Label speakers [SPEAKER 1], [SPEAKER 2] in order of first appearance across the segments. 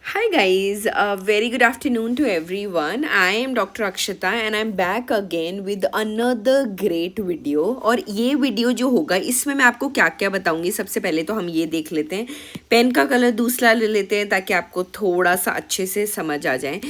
[SPEAKER 1] Hi guys, very good afternoon to everyone. I am Dr. Akshita and I'm back again with another great video. और ये video जो होगा इसमें मैं आपको क्या क्या बताऊंगी, सबसे पहले तो हम ये देख लेते हैं। पेन का कलर दूसरा ले लेते हैं ताकि आपको थोड़ा सा अच्छे से समझ आ जाए।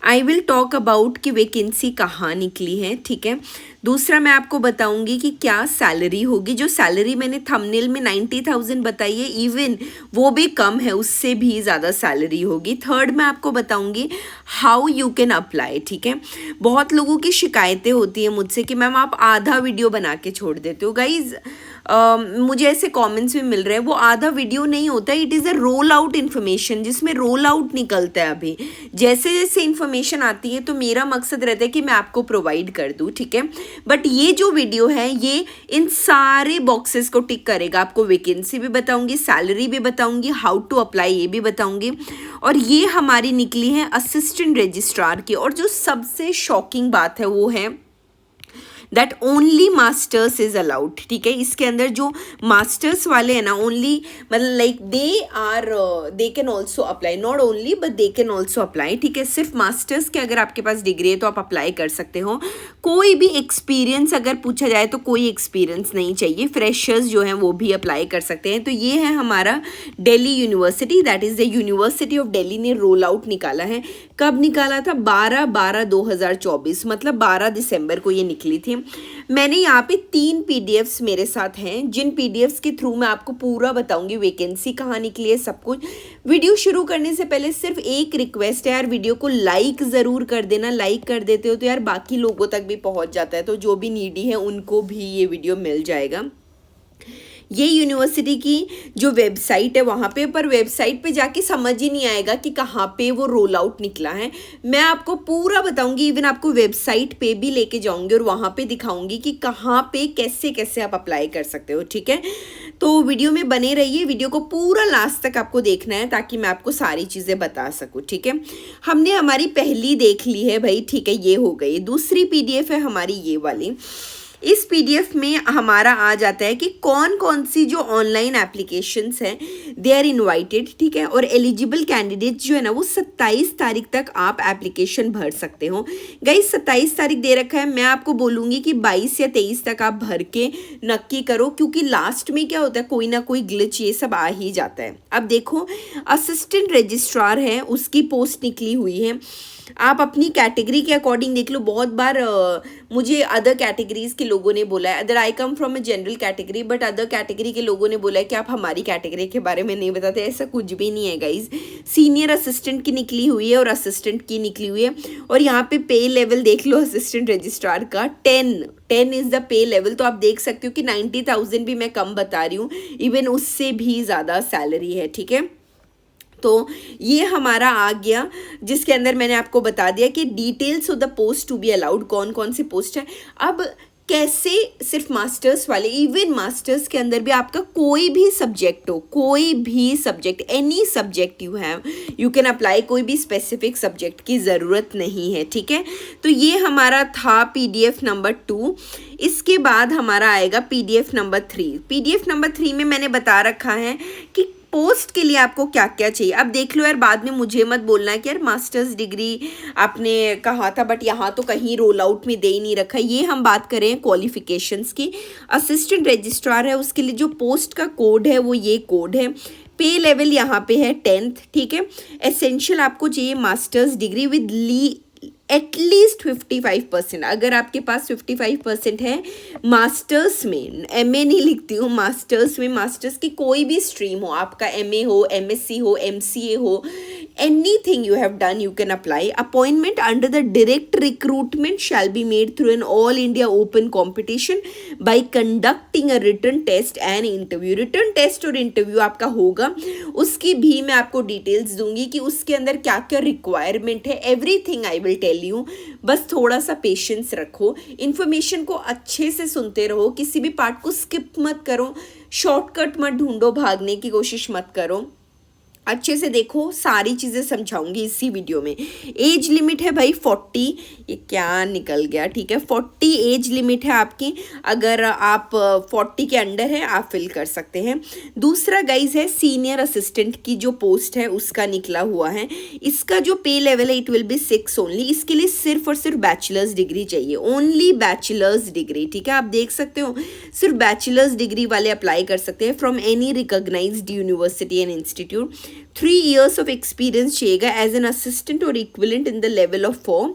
[SPEAKER 1] आई विल टॉक अबाउट कि वैकेंसी कहाँ निकली है, ठीक है। दूसरा मैं आपको बताऊंगी कि क्या सैलरी होगी। जो सैलरी मैंने थंबनेल में 90,000 बताई है, इवन वो भी कम है, उससे भी ज़्यादा सैलरी होगी। थर्ड मैं आपको बताऊंगी हाउ यू कैन अप्लाई, ठीक है। बहुत लोगों की शिकायतें होती है मुझसे कि मैम आप आधा वीडियो बना के छोड़ देते हो। गाइज मुझे ऐसे कमेंट्स भी मिल रहे हैं, वो आधा वीडियो नहीं होता, it is a roll out information जिसमें रोल आउट निकलता है। अभी जैसे जैसे इन्फॉर्मेशन आती है तो मेरा मकसद रहता है कि मैं आपको प्रोवाइड कर दूँ, ठीक है। बट ये जो वीडियो है ये इन सारे बॉक्सेस को टिक करेगा। आपको वैकेंसी भी बताऊंगी, सैलरी भी बताऊंगी, हाउ टू अप्लाई ये भी बताऊंगी। और ये हमारी निकली है असिस्टेंट रजिस्ट्रार की। और जो सबसे शॉकिंग बात है वो है that only masters is allowed, ठीक है। इसके अंदर जो मास्टर्स वाले हैं ना, ओनली मतलब like they can also apply, not only but they can also apply, ठीक है। सिर्फ मास्टर्स के अगर आपके पास डिग्री है तो आप अप्लाई कर सकते हो। कोई भी एक्सपीरियंस अगर पूछा जाए तो कोई एक्सपीरियंस नहीं चाहिए, फ्रेशर्स जो हैं वो भी अप्लाई कर सकते हैं। तो ये है हमारा Delhi university, that is the university of Delhi ने रोल आउट निकाला है। कब निकाला था? 12/12/2024, मतलब 12 दिसंबर को ये निकली थी। मैंने यहाँ पे 3 पीडीएफ्स मेरे साथ हैं, जिन पीडीएफ्स के थ्रू मैं आपको पूरा बताऊंगी वैकेंसी कहाँ निकली है, सब कुछ। वीडियो शुरू करने से पहले सिर्फ एक रिक्वेस्ट है यार, वीडियो को लाइक ज़रूर कर देना। लाइक कर देते हो तो यार बाकी लोगों तक भी पहुँच जाता है, तो जो भी नीडी है उनको भी ये वीडियो मिल जाएगा। ये यूनिवर्सिटी की जो वेबसाइट है वहाँ पे, पर वेबसाइट पे जाके समझ ही नहीं आएगा कि कहाँ पे वो रोल आउट निकला है। मैं आपको पूरा बताऊंगी, इवन आपको वेबसाइट पे भी लेके जाऊंगी और वहाँ पे दिखाऊंगी कि कहाँ पे कैसे कैसे आप अप्लाई कर सकते हो, ठीक है। तो वीडियो में बने रहिए, वीडियो को पूरा लास्ट तक आपको देखना है ताकि मैं आपको सारी चीज़ें बता सकूँ, ठीक है। हमने हमारी पहली देख ली है भाई, ठीक है, ये हो गई। दूसरी पीडीएफ है हमारी ये वाली। इस पीडीएफ में हमारा आ जाता है कि कौन कौन सी जो ऑनलाइन एप्लीकेशंस हैं दे आर इनवाइटेड, ठीक है। और एलिजिबल कैंडिडेट्स जो है ना वो 27 तारीख तक आप एप्लीकेशन भर सकते हो। गाइस 27 तारीख दे रखा है, मैं आपको बोलूँगी कि 22 या 23 तक आप भर के नक्की करो, क्योंकि लास्ट में क्या होता है, कोई ना कोई ग्लिच ये सब आ ही जाता है। अब देखो, असिस्टेंट रजिस्ट्रार है, उसकी पोस्ट निकली हुई है। आप अपनी कैटेगरी के अकॉर्डिंग देख लो। बहुत बार मुझे अदर कैटेगरीज के लोगों ने बोला है, other I come from a general category, but other category के लोगों ने बोला है कि आप हमारी कैटेगरी के बारे में नहीं बताते। ऐसा कुछ भी नहीं है गाइज। सीनियर असिस्टेंट की निकली हुई है और असिस्टेंट की निकली हुई है। और यहाँ पे पे लेवल देख लो असिस्टेंट रजिस्ट्रार का 10 इज़ द पे लेवल। तो आप देख सकते हो कि 90,000 भी मैं कम बता रही हूँ, इवन उससे भी ज़्यादा सैलरी है, ठीक है। तो ये हमारा आ गया, जिसके अंदर मैंने आपको बता दिया कि details of the post to be allowed, कौन कौन सी पोस्ट है। अब कैसे सिर्फ मास्टर्स वाले, इवन मास्टर्स के अंदर भी आपका कोई भी सब्जेक्ट हो, कोई भी subject, any subject you have you can apply, कोई भी स्पेसिफिक सब्जेक्ट की ज़रूरत नहीं है, ठीक है। तो ये हमारा था पीडीएफ नंबर 2। इसके बाद हमारा आएगा पीडीएफ नंबर 3। पीडीएफ नंबर 3 में मैंने बता रखा है कि पोस्ट के लिए आपको क्या क्या चाहिए। अब देख लो यार, बाद में मुझे मत बोलना है कि यार मास्टर्स डिग्री आपने कहा था बट यहाँ तो कहीं रोल आउट में दे ही नहीं रखा। ये हम बात करें क्वालिफिकेशंस की। असिस्टेंट रजिस्ट्रार है, उसके लिए जो पोस्ट का कोड है वो ये कोड है। पे लेवल यहाँ पे है 10th, ठीक है। एसेंशियल आपको चाहिए मास्टर्स डिग्री विद एटलीस्ट 55%। अगर आपके पास 55% है मास्टर्स में, एमए नहीं लिखती हूँ, मास्टर्स में, मास्टर्स की कोई भी स्ट्रीम हो, आपका एमए हो, एमएससी हो, एमसीए हो, anything you have done you can apply. Appointment under the direct recruitment shall be made through an all India open competition by conducting a written test and interview. Written test और interview आपका होगा, उसकी भी मैं आपको details दूंगी कि उसके अंदर क्या क्या रिक्वायरमेंट है। Everything I will tell you, बस थोड़ा सा पेशेंस रखो, इन्फॉर्मेशन को अच्छे से सुनते रहो, किसी भी पार्ट को स्किप मत करो, शॉर्टकट मत ढूंढो, भागने की कोशिश मत करो। अच्छे से देखो, सारी चीज़ें समझाऊंगी इसी वीडियो में। एज लिमिट है भाई 40, ये क्या निकल गया, ठीक है 40 एज लिमिट है आपकी। अगर आप 40 के अंडर है आप फिल कर सकते हैं। दूसरा गाइज है सीनियर असिस्टेंट की जो पोस्ट है उसका निकला हुआ है। इसका जो पे लेवल है इट विल बी 6 ओनली। इसके लिए सिर्फ और सिर्फ बैचलर्स डिग्री चाहिए, ओनली बैचलर्स डिग्री, ठीक है। आप देख सकते हो सिर्फ बैचलर्स डिग्री वाले अप्लाई कर सकते हैं from any recognised university and institute. 3 years of experience चाहिएगा एज एन असिस्टेंट और equivalent in the level of form,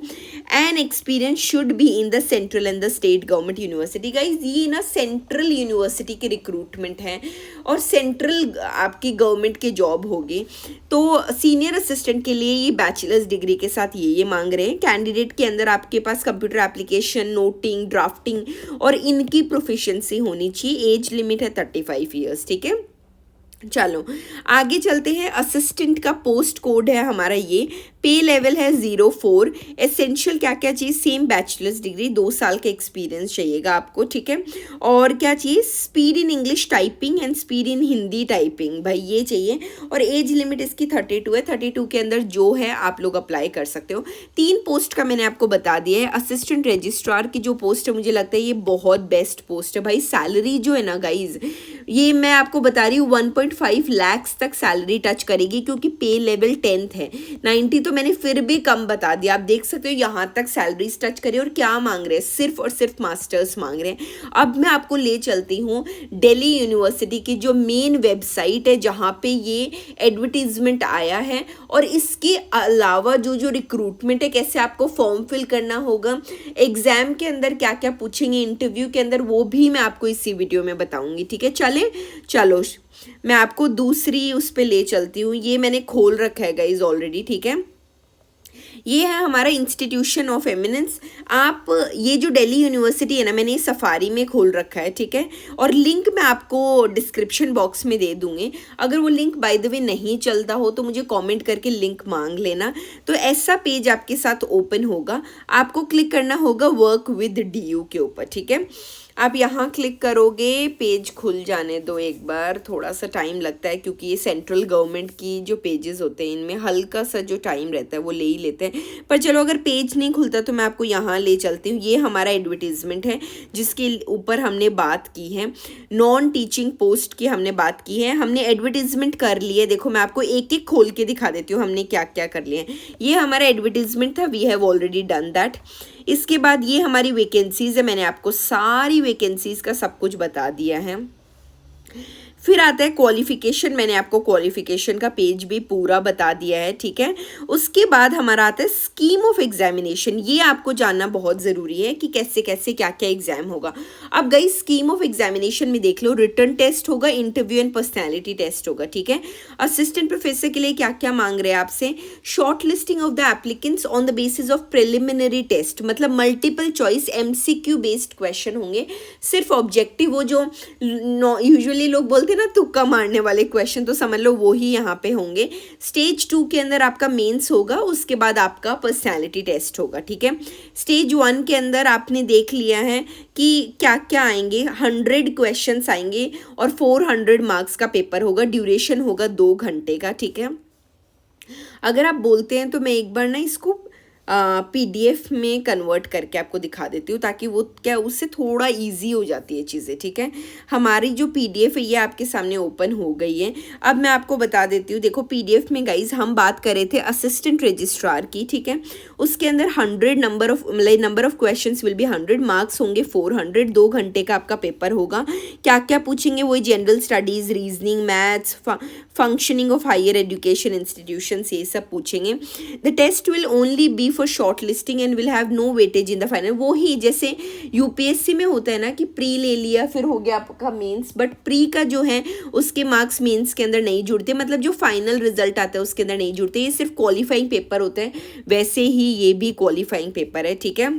[SPEAKER 1] and experience should be in the central and the state government university. Guys ये ना central university के recruitment है और central आपकी government के job होगी। तो सीनियर असिस्टेंट के लिए ये बैचलर्स डिग्री के साथ ये मांग रहे हैं। कैंडिडेट के अंदर आपके पास कंप्यूटर एप्लीकेशन, नोटिंग, ड्राफ्टिंग और इनकी प्रोफिशिएंसी होनी चाहिए। एज लिमिट है 35 ईयर्स, ठीक है। चलो आगे चलते हैं। असिस्टेंट का पोस्ट कोड है हमारा ये, पे लेवल है 04। एसेंशियल क्या क्या चाहिए, सेम बैचलर्स डिग्री, 2 साल का एक्सपीरियंस चाहिएगा आपको, ठीक है। और क्या चाहिए, speed in English typing and speed in Hindi typing, भाई ये चाहिए। और एज लिमिट इसकी 32 है। 32 के अंदर जो है आप लोग अप्लाई कर सकते हो। 3 पोस्ट का मैंने आपको बता दिया है। असिस्टेंट रजिस्ट्रार की जो पोस्ट है मुझे लगता है ये बहुत बेस्ट पोस्ट है भाई। सैलरी जो है ना गाइज, ये मैं आपको बता रही हूँ 1.5 लाख तक सैलरी टच करेगी, क्योंकि पे लेवल 10th है। 90 तो मैंने फिर भी कम बता दिया। आप देख सकते हो यहाँ तक सैलरीज टच करी। और क्या मांग रहे हैं, सिर्फ और सिर्फ मास्टर्स मांग रहे हैं। अब मैं आपको ले चलती हूँ दिल्ली यूनिवर्सिटी की जो मेन वेबसाइट है जहाँ पे ये एडवर्टीजमेंट आया है, और इसके अलावा जो जो रिक्रूटमेंट है, कैसे आपको फॉर्म फिल करना होगा, एग्जाम के अंदर क्या क्या पूछेंगे इंटरव्यू के अंदर, वो भी मैं आपको इसी वीडियो में बताऊंगी, ठीक है। चलो मैं आपको दूसरी उस पे ले चलती हूँ। ये मैंने खोल रखा है गाइज ऑलरेडी, ठीक है। ये है हमारा इंस्टीट्यूशन ऑफ एमिनेंस। आप ये जो दिल्ली यूनिवर्सिटी है ना, मैंने सफारी में खोल रखा है, ठीक है। और लिंक मैं आपको डिस्क्रिप्शन बॉक्स में दे दूंगी। अगर वो लिंक बाय द वे नहीं चलता हो तो मुझे कमेंट करके लिंक मांग लेना। तो ऐसा पेज आपके साथ ओपन होगा, आपको क्लिक करना होगा वर्क विद DU के ऊपर, ठीक है। आप यहाँ क्लिक करोगे, पेज खुल जाने दो एक बार, थोड़ा सा टाइम लगता है क्योंकि ये सेंट्रल गवर्नमेंट की जो पेजेस होते हैं इनमें हल्का सा जो टाइम रहता है वो ले ही लेते हैं। पर चलो अगर पेज नहीं खुलता तो मैं आपको यहाँ ले चलती हूँ। ये हमारा एडवर्टीजमेंट है जिसके ऊपर हमने बात की है, नॉन टीचिंग पोस्ट की हमने बात की है। हमने एडवर्टीजमेंट कर लिए, देखो मैं आपको एक एक खोल के दिखा देती हूँ हमने क्या क्या कर लिया है। ये हमारा एडवर्टीजमेंट था, we have already done that. इसके बाद ये हमारी वैकेंसीज है, मैंने आपको सारी वैकेंसीज का सब कुछ बता दिया है। फिर आता है क्वालिफिकेशन, मैंने आपको क्वालिफिकेशन का पेज भी पूरा बता दिया है, ठीक है। उसके बाद हमारा आता है स्कीम ऑफ एग्जामिनेशन। ये आपको जानना बहुत ज़रूरी है कि कैसे कैसे क्या क्या एग्जाम होगा। अब गई स्कीम ऑफ एग्जामिनेशन में देख लो, रिटन टेस्ट होगा, इंटरव्यू एंड पर्सनैलिटी टेस्ट होगा, ठीक है। असिस्टेंट प्रोफेसर के लिए क्या क्या मांग रहे हैं आपसे, short listing of the applicants on the basis of preliminary test, मतलब multiple choice MCQ based question होंगे। सिर्फ ऑब्जेक्टिव, वो जो यूजुअली लोग बोलते ना तुक्का मारने वाले क्वेश्चन, तो समझ लो वो ही यहाँ पे होंगे। स्टेज 2 के अंदर आपका मेंस होगा, उसके बाद आपका पर्सनैलिटी टेस्ट होगा, ठीक है। स्टेज 1 के अंदर आपने देख लिया है कि क्या क्या आएंगे, 100 क्वेश्चंस आएंगे और 400 मार्क्स का पेपर होगा, ड्यूरेशन होगा 2 घंटे का, ठीक है। अगर आप बोलते हैं तो मैं एक बार ना इसको PDF में कन्वर्ट करके आपको दिखा देती हूँ, ताकि वो क्या उससे थोड़ा इजी हो जाती है चीज़ें, ठीक है। हमारी जो PDF है ये आपके सामने ओपन हो गई है। अब मैं आपको बता देती हूँ, देखो PDF में गाइज हम बात कर रहे थे असिस्टेंट रजिस्ट्रार की, ठीक है। उसके अंदर 100 number of questions will be 100, marks होंगे 400, 2 घंटे का आपका पेपर होगा। क्या क्या पूछेंगे, वही general studies, reasoning, maths, functioning of higher education institutions, ये सब पूछेंगे। The test will only be for short listing and will have no weightage in the final. वो ही जैसे UPSC में होता है ना कि प्री ले लिया फिर हो गया आपका मेंस, बट प्री का जो है उसके मार्क्स मेंस के अंदर नहीं जुड़ते, मतलब जो फाइनल रिजल्ट आता है उसके अंदर नहीं जुड़ते। ये सिर्फ क्वालिफाइंग पेपर होते हैं, वैसे ही ये भी क्वालिफाइंग पेपर है, ठीक है।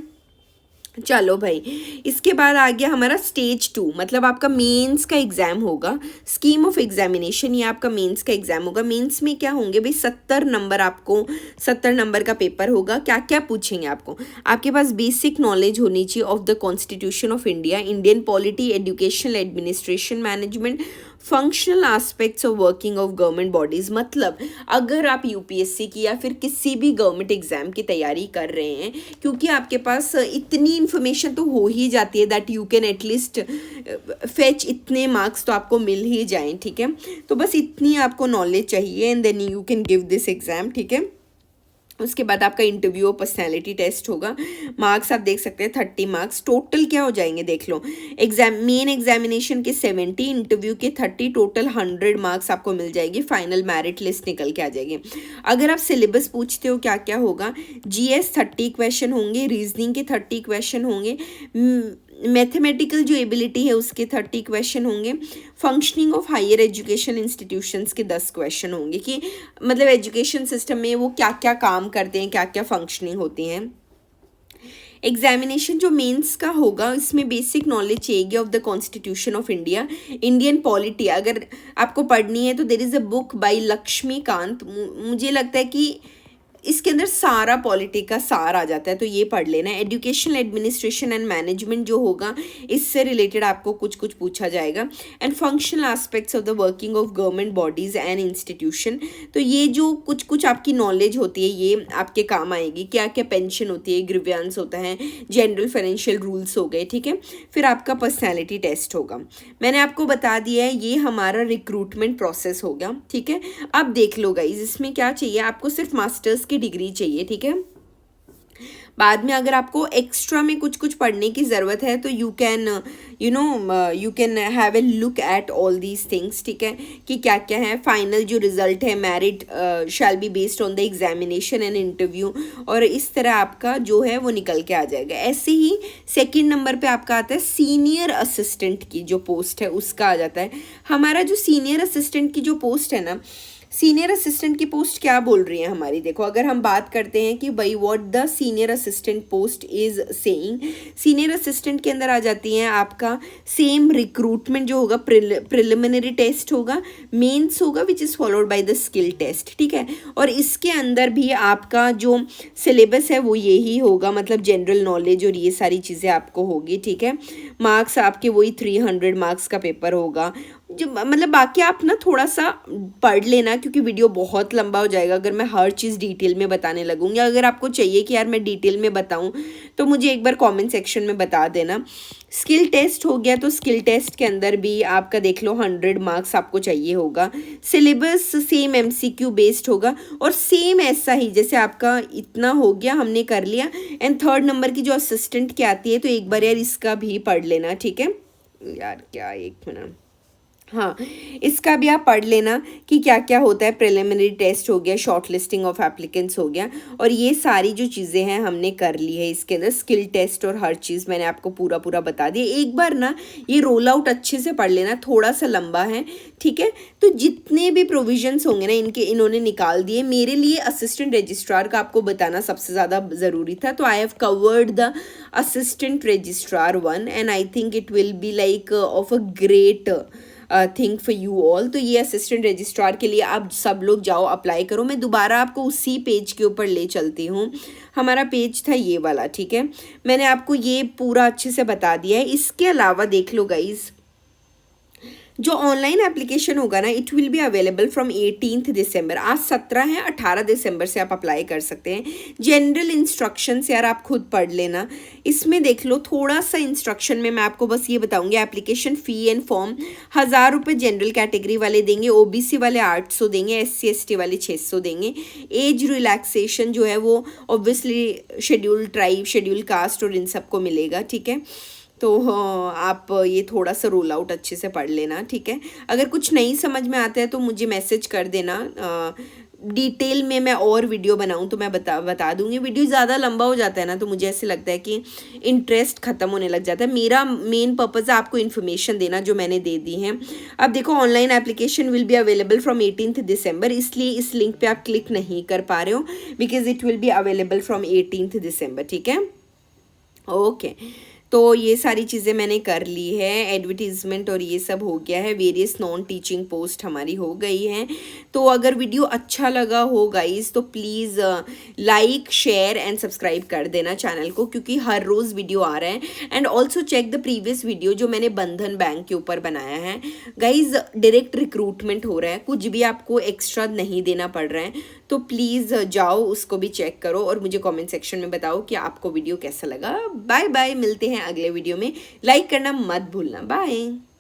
[SPEAKER 1] चलो भाई, इसके बाद आ गया हमारा स्टेज 2, मतलब आपका मेंस का एग्जाम होगा। स्कीम ऑफ एग्जामिनेशन, ये आपका मेंस का एग्जाम होगा। मेंस में क्या होंगे भाई, 70 नंबर, आपको 70 नंबर का पेपर होगा। क्या क्या पूछेंगे आपको, आपके पास बेसिक नॉलेज होनी चाहिए of the constitution of India, Indian polity, educational, administration, management, functional aspects of working of government bodies, मतलब अगर आप यूपीएससी की या फिर किसी भी गवर्नमेंट एग्जाम की तैयारी कर रहे हैं, क्योंकि आपके पास इतनी इन्फॉर्मेशन तो हो ही जाती है that you can at least fetch इतने मार्क्स तो आपको मिल ही जाएं, ठीक है। तो बस इतनी आपको नॉलेज चाहिए and then you can give this exam, ठीक है। उसके बाद आपका इंटरव्यू और पर्सनैलिटी टेस्ट होगा। मार्क्स आप देख सकते हैं 30 मार्क्स टोटल क्या हो जाएंगे, देख लो। मेन एग्जामिनेशन के 70, इंटरव्यू के 30, टोटल 100 मार्क्स आपको मिल जाएगी। फाइनल मेरिट लिस्ट निकल के आ जाएगी। अगर आप सिलेबस पूछते हो क्या क्या होगा, जीएस 30 क्वेश्चन होंगे, रीजनिंग के 30 क्वेश्चन होंगे, मैथमेटिकल जो एबिलिटी है उसके 30 क्वेश्चन होंगे, functioning of higher education institutions के 10 क्वेश्चन होंगे कि मतलब एजुकेशन सिस्टम में वो क्या क्या काम करते हैं, क्या क्या फंक्शनिंग होती हैं। एग्जामिनेशन जो मेंस का होगा इसमें बेसिक नॉलेज चाहिए of the constitution of India, Indian polity अगर आपको पढ़नी है तो there is a book by Laxmikanth. मुझे लगता है कि इसके अंदर सारा पॉलिटी का सार आ जाता है, तो ये पढ़ लेना। एजुकेशनल एडमिनिस्ट्रेशन एंड मैनेजमेंट जो होगा इससे रिलेटेड आपको कुछ कुछ पूछा जाएगा। And functional aspects of the working of government bodies and institution, तो ये जो कुछ कुछ आपकी नॉलेज होती है ये आपके काम आएगी। क्या क्या पेंशन होती है, ग्रीवियंस होता है, जनरल फाइनेंशियल रूल्स हो गए, ठीक है। फिर आपका पर्सनैलिटी टेस्ट होगा। मैंने आपको बता दिया है ये हमारा रिक्रूटमेंट प्रोसेस हो गया, ठीक है। अब देख लो गाइज इसमें क्या चाहिए, आपको सिर्फ मास्टर्स डिग्री चाहिए, ठीक है। बाद में अगर आपको एक्स्ट्रा में कुछ कुछ पढ़ने की ज़रूरत है तो you can you can have a look at all these things, ठीक है, कि क्या क्या है। फाइनल जो रिजल्ट है merit shall be based on the examination and interview, और इस तरह आपका जो है वो निकल के आ जाएगा। ऐसे ही सेकंड नंबर पे आपका आता है सीनियर असिस्टेंट की जो पोस्ट है उसका आ जाता है। हमारा जो सीनियर असिस्टेंट की जो पोस्ट है ना, सीनियर असिस्टेंट की पोस्ट क्या बोल रही है हमारी, देखो अगर हम बात करते हैं कि भाई what the senior assistant post is saying, senior assistant के अंदर आ जाती हैं आपका सेम रिक्रूटमेंट जो होगा, प्रिलिमिनरी टेस्ट होगा, मेंस होगा which is followed by the skill test, ठीक है। और इसके अंदर भी आपका जो सिलेबस है वो यही होगा, मतलब जनरल नॉलेज और ये सारी चीज़ें आपको होगी, ठीक है। मार्क्स आपके वही 300 मार्क्स का पेपर होगा। जो मतलब बाकी आप ना थोड़ा सा पढ़ लेना क्योंकि वीडियो बहुत लंबा हो जाएगा अगर मैं हर चीज़ डिटेल में बताने लगूंगी। अगर आपको चाहिए कि यार मैं डिटेल में बताऊं तो मुझे एक बार कमेंट सेक्शन में बता देना। स्किल टेस्ट हो गया तो स्किल टेस्ट के अंदर भी आपका देख लो 100 मार्क्स आपको चाहिए होगा। सिलेबस सेम एमसीक्यू बेस्ड होगा और सेम ऐसा ही जैसे आपका इतना हो गया हमने कर लिया। एंड थर्ड नंबर की जो असिस्टेंट की आती है तो एक बार यार इसका भी पढ़ लेना, ठीक है। यार क्या, एक मिनट, हाँ इसका भी आप पढ़ लेना कि क्या क्या होता है। प्रिलिमिनरी टेस्ट हो गया, शॉर्ट लिस्टिंग ऑफ एप्लीकेंट्स हो गया, और ये सारी जो चीज़ें हैं हमने कर ली है। इसके अंदर स्किल टेस्ट और हर चीज़ मैंने आपको पूरा पूरा बता दिया। एक बार ना ये रोल आउट अच्छे से पढ़ लेना, थोड़ा सा लंबा है, ठीक है। तो जितने भी प्रोविजंस होंगे ना इन्होंने निकाल दिए। मेरे लिए असिस्टेंट रजिस्ट्रार का आपको बताना सबसे ज़्यादा ज़रूरी था, तो I have covered the assistant registrar 1 and I think it will be like of a great think for you all. तो ये असिस्टेंट रजिस्ट्रार के लिए आप सब लोग जाओ अप्लाई करो। मैं दोबारा आपको उसी पेज के ऊपर ले चलती हूँ। हमारा पेज था ये वाला, ठीक है। मैंने आपको ये पूरा अच्छे से बता दिया है। इसके अलावा देख लो गाइज, जो ऑनलाइन एप्लीकेशन होगा ना it will be available from 18 दिसंबर। आज 17 है, 18 दिसंबर से आप अप्लाई कर सकते हैं। जनरल इंस्ट्रक्शंस यार आप खुद पढ़ लेना। इसमें देख लो थोड़ा सा इंस्ट्रक्शन में मैं आपको बस ये बताऊंगी। एप्लीकेशन फ़ी एंड फॉर्म 1000 रुपये जनरल कैटेगरी वाले देंगे, ओबीसी वाले 800 देंगे, SC ST वाले 600 देंगे। एज रिलैक्सेशन जो है वो obviously schedule tribe, schedule caste और इन सबको मिलेगा, ठीक है। तो आप ये थोड़ा सा रोल आउट अच्छे से पढ़ लेना, ठीक है। अगर कुछ नहीं समझ में आता है तो मुझे मैसेज कर देना। डिटेल में मैं और वीडियो बनाऊं तो मैं बता दूंगी। वीडियो ज़्यादा लंबा हो जाता है ना तो मुझे ऐसे लगता है कि इंटरेस्ट ख़त्म होने लग जाता है। मेरा मेन पर्पज़ है आपको इन्फॉर्मेशन देना जो मैंने दे दी है। अब देखो online application will be available from 18 दिसंबर, इसलिए इस लिंक पे आप क्लिक नहीं कर पा रहे हो because it will be available from 18 दिसंबर, ठीक है। ओके तो ये सारी चीज़ें मैंने कर ली है, एडवर्टीज़मेंट और ये सब हो गया है, वेरियस नॉन टीचिंग पोस्ट हमारी हो गई हैं। तो अगर वीडियो अच्छा लगा हो गाइस तो please like share and subscribe कर देना चैनल को, क्योंकि हर रोज़ वीडियो आ रहे हैं। And also check the previous video जो मैंने बंधन बैंक के ऊपर बनाया है। गाइज डायरेक्ट रिक्रूटमेंट हो रहा है, कुछ भी आपको एक्स्ट्रा नहीं देना पड़ रहा है, तो प्लीज़ जाओ उसको भी चेक करो और मुझे कमेंट सेक्शन में बताओ कि आपको वीडियो कैसा लगा। बाय बाय, मिलते हैं अगले वीडियो में। लाइक करना मत भूलना। बाय।